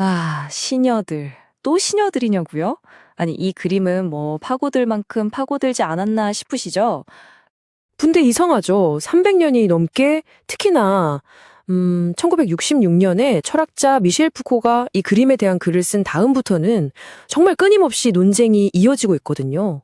아, 시녀들. 또 시녀들이냐고요? 아니, 이 그림은 뭐 파고들 만큼 파고들지 않았나 싶으시죠? 근데 이상하죠. 300년이 넘게 특히나 1966년에 철학자 미셸 푸코가 이 그림에 대한 글을 쓴 다음부터는 정말 끊임없이 논쟁이 이어지고 있거든요.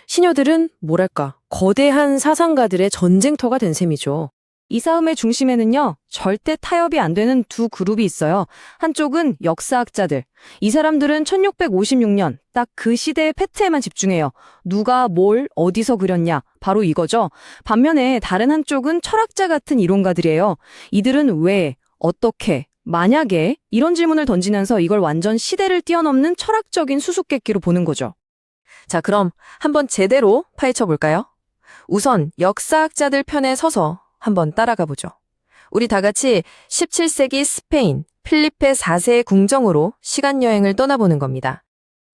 시녀들은 뭐랄까 거대한 사상가들의 전쟁터가 된 셈이죠. 이 싸움의 중심에는요, 절대 타협이 안 되는 두 그룹이 있어요. 한쪽은 역사학자들. 이 사람들은 1656년, 딱 그 시대의 팩트에만 집중해요. 누가 뭘, 어디서 그렸냐. 바로 이거죠. 반면에 다른 한쪽은 철학자 같은 이론가들이에요. 이들은 왜, 어떻게, 만약에 이런 질문을 던지면서 이걸 완전 시대를 뛰어넘는 철학적인 수수께끼로 보는 거죠. 자, 그럼 한번 제대로 파헤쳐 볼까요? 우선 역사학자들 편에 서서 한번 따라가 보죠. 우리 다 같이 17세기 스페인 필리페 4세의 궁정으로 시간여행을 떠나보는 겁니다.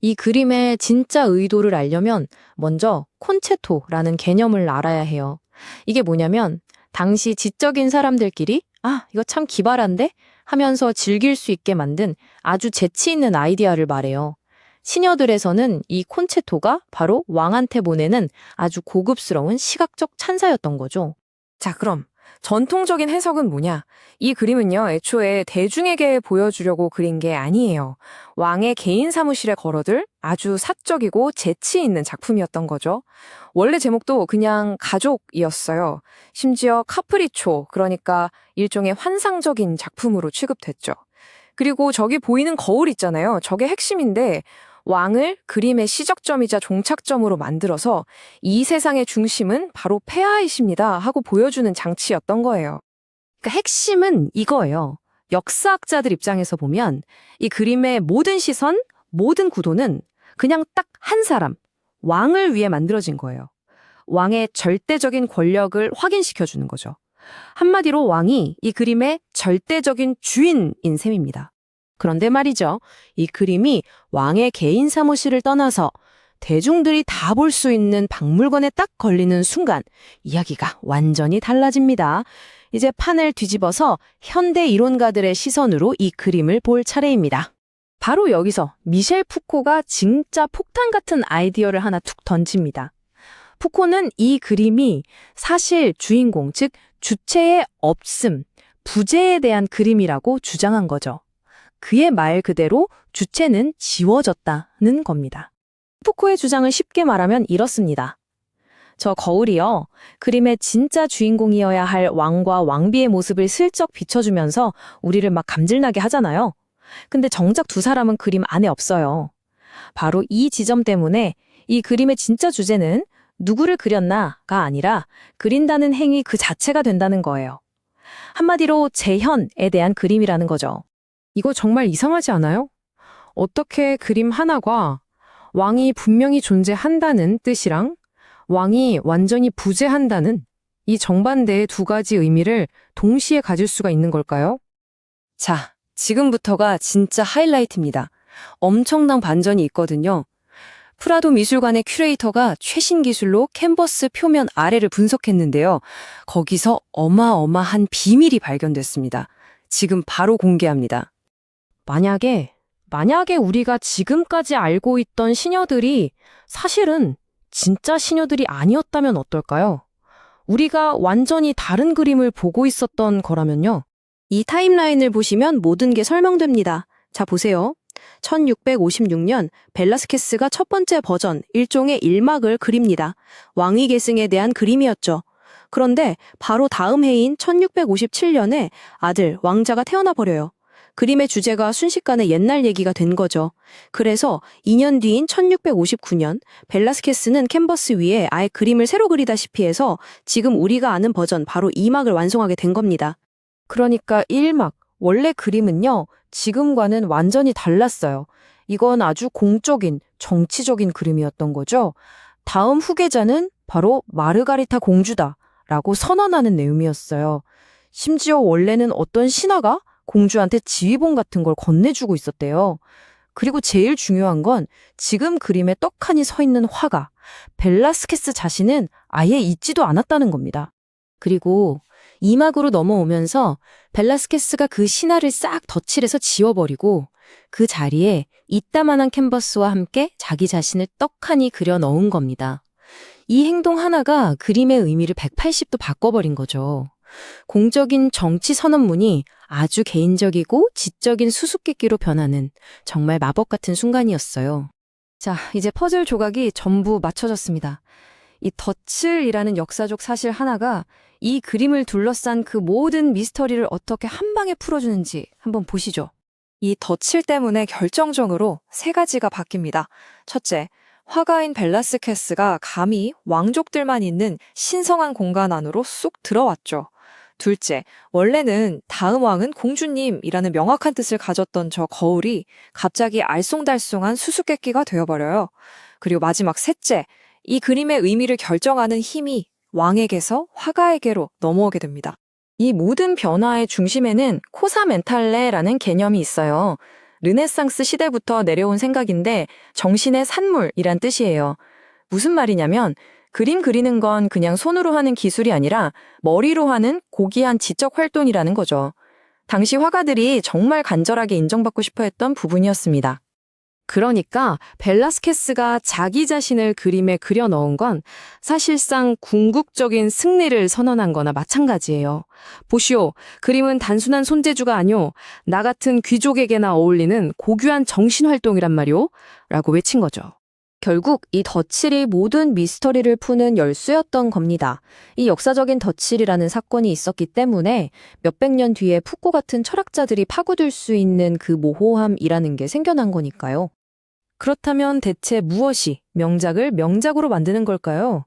이 그림의 진짜 의도를 알려면 먼저 콘체토라는 개념을 알아야 해요. 이게 뭐냐면 당시 지적인 사람들끼리 이거 참 기발한데? 하면서 즐길 수 있게 만든 아주 재치 있는 아이디어를 말해요. 시녀들에서는 이 콘체토가 바로 왕한테 보내는 아주 고급스러운 시각적 찬사였던 거죠. 자, 그럼 전통적인 해석은 뭐냐? 이 그림은요, 애초에 대중에게 보여주려고 그린 게 아니에요. 왕의 개인 사무실에 걸어둘 아주 사적이고 재치 있는 작품이었던 거죠. 원래 제목도 그냥 가족이었어요. 심지어 카프리초, 그러니까 일종의 환상적인 작품으로 취급됐죠. 그리고 저기 보이는 거울 있잖아요. 저게 핵심인데 왕을 그림의 시적점이자 종착점으로 만들어서 이 세상의 중심은 바로 폐하이십니다 하고 보여주는 장치였던 거예요. 그러니까 핵심은 이거예요. 역사학자들 입장에서 보면 이 그림의 모든 시선, 모든 구도는 그냥 딱 한 사람, 왕을 위해 만들어진 거예요. 왕의 절대적인 권력을 확인시켜주는 거죠. 한마디로 왕이 이 그림의 절대적인 주인인 셈입니다. 그런데 말이죠. 이 그림이 왕의 개인 사무실을 떠나서 대중들이 다 볼 수 있는 박물관에 딱 걸리는 순간 이야기가 완전히 달라집니다. 이제 판을 뒤집어서 현대 이론가들의 시선으로 이 그림을 볼 차례입니다. 바로 여기서 미셸 푸코가 진짜 폭탄 같은 아이디어를 하나 툭 던집니다. 푸코는 이 그림이 사실 주인공, 즉 주체의 없음, 부재에 대한 그림이라고 주장한 거죠. 그의 말 그대로 주체는 지워졌다는 겁니다. 푸코의 주장을 쉽게 말하면 이렇습니다. 저 거울이요, 그림의 진짜 주인공이어야 할 왕과 왕비의 모습을 슬쩍 비춰주면서 우리를 막 감질나게 하잖아요. 근데 정작 두 사람은 그림 안에 없어요. 바로 이 지점 때문에 이 그림의 진짜 주제는 누구를 그렸나가 아니라 그린다는 행위 그 자체가 된다는 거예요. 한마디로 재현에 대한 그림이라는 거죠. 이거 정말 이상하지 않아요? 어떻게 그림 하나가 왕이 분명히 존재한다는 뜻이랑 왕이 완전히 부재한다는 이 정반대의 두 가지 의미를 동시에 가질 수가 있는 걸까요? 자, 지금부터가 진짜 하이라이트입니다. 엄청난 반전이 있거든요. 프라도 미술관의 큐레이터가 최신 기술로 캔버스 표면 아래를 분석했는데요. 거기서 어마어마한 비밀이 발견됐습니다. 지금 바로 공개합니다. 만약에 우리가 지금까지 알고 있던 시녀들이 사실은 진짜 시녀들이 아니었다면 어떨까요? 우리가 완전히 다른 그림을 보고 있었던 거라면요. 이 타임라인을 보시면 모든 게 설명됩니다. 자, 보세요. 1656년 벨라스케스가 첫 번째 버전, 일종의 일막을 그립니다. 왕위 계승에 대한 그림이었죠. 그런데 바로 다음 해인 1657년에 아들, 왕자가 태어나 버려요. 그림의 주제가 순식간에 옛날 얘기가 된 거죠. 그래서 2년 뒤인 1659년 벨라스케스는 캔버스 위에 아예 그림을 새로 그리다시피 해서 지금 우리가 아는 버전 바로 2막을 완성하게 된 겁니다. 그러니까 1막, 원래 그림은요, 지금과는 완전히 달랐어요. 이건 아주 공적인, 정치적인 그림이었던 거죠. 다음 후계자는 바로 마르가리타 공주다라고 선언하는 내용이었어요. 심지어 원래는 어떤 신하가 공주한테 지휘봉 같은 걸 건네주고 있었대요. 그리고 제일 중요한 건 지금 그림에 떡하니 서 있는 화가 벨라스케스 자신은 아예 있지도 않았다는 겁니다. 그리고 2막으로 넘어오면서 벨라스케스가 그 신화를 싹 덧칠해서 지워버리고 그 자리에 이따만한 캔버스와 함께 자기 자신을 떡하니 그려 넣은 겁니다. 이 행동 하나가 그림의 의미를 180도 바꿔버린 거죠. 공적인 정치 선언문이 아주 개인적이고 지적인 수수께끼로 변하는 정말 마법 같은 순간이었어요. 자, 이제 퍼즐 조각이 전부 맞춰졌습니다. 이 덫을이라는 역사적 사실 하나가 이 그림을 둘러싼 그 모든 미스터리를 어떻게 한 방에 풀어주는지 한번 보시죠. 이 덫을 때문에 결정적으로 세 가지가 바뀝니다. 첫째, 화가인 벨라스케스가 감히 왕족들만 있는 신성한 공간 안으로 쏙 들어왔죠. 둘째, 원래는 다음 왕은 공주님이라는 명확한 뜻을 가졌던 저 거울이 갑자기 알쏭달쏭한 수수께끼가 되어버려요. 그리고 마지막 셋째, 이 그림의 의미를 결정하는 힘이 왕에게서 화가에게로 넘어오게 됩니다. 이 모든 변화의 중심에는 코사 멘탈레라는 개념이 있어요. 르네상스 시대부터 내려온 생각인데 정신의 산물이란 뜻이에요. 무슨 말이냐면 그림 그리는 건 그냥 손으로 하는 기술이 아니라 머리로 하는 고귀한 지적 활동이라는 거죠. 당시 화가들이 정말 간절하게 인정받고 싶어 했던 부분이었습니다. 그러니까 벨라스케스가 자기 자신을 그림에 그려 넣은 건 사실상 궁극적인 승리를 선언한 거나 마찬가지예요. 보시오, 그림은 단순한 손재주가 아니오. 나 같은 귀족에게나 어울리는 고귀한 정신활동이란 말이오. 라고 외친 거죠. 결국 이 덫일이 모든 미스터리를 푸는 열쇠였던 겁니다. 이 역사적인 덫일이라는 사건이 있었기 때문에 몇백 년 뒤에 푸코 같은 철학자들이 파고들 수 있는 그 모호함이라는 게 생겨난 거니까요. 그렇다면 대체 무엇이 명작을 명작으로 만드는 걸까요?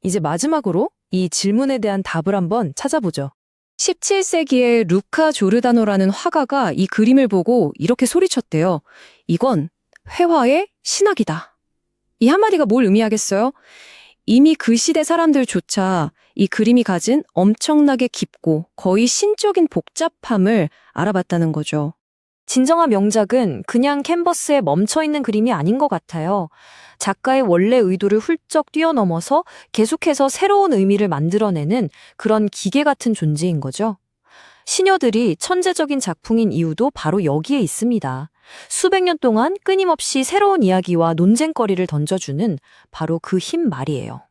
이제 마지막으로 이 질문에 대한 답을 한번 찾아보죠. 17세기의 루카 조르다노라는 화가가 이 그림을 보고 이렇게 소리쳤대요. 이건 회화의 신학이다. 이 한마디가 뭘 의미하겠어요? 이미 그 시대 사람들조차 이 그림이 가진 엄청나게 깊고 거의 신적인 복잡함을 알아봤다는 거죠. 진정한 명작은 그냥 캔버스에 멈춰있는 그림이 아닌 것 같아요. 작가의 원래 의도를 훌쩍 뛰어넘어서 계속해서 새로운 의미를 만들어내는 그런 기계 같은 존재인 거죠. 시녀들이 천재적인 작품인 이유도 바로 여기에 있습니다. 수백 년 동안 끊임없이 새로운 이야기와 논쟁거리를 던져주는 바로 그 힘 말이에요.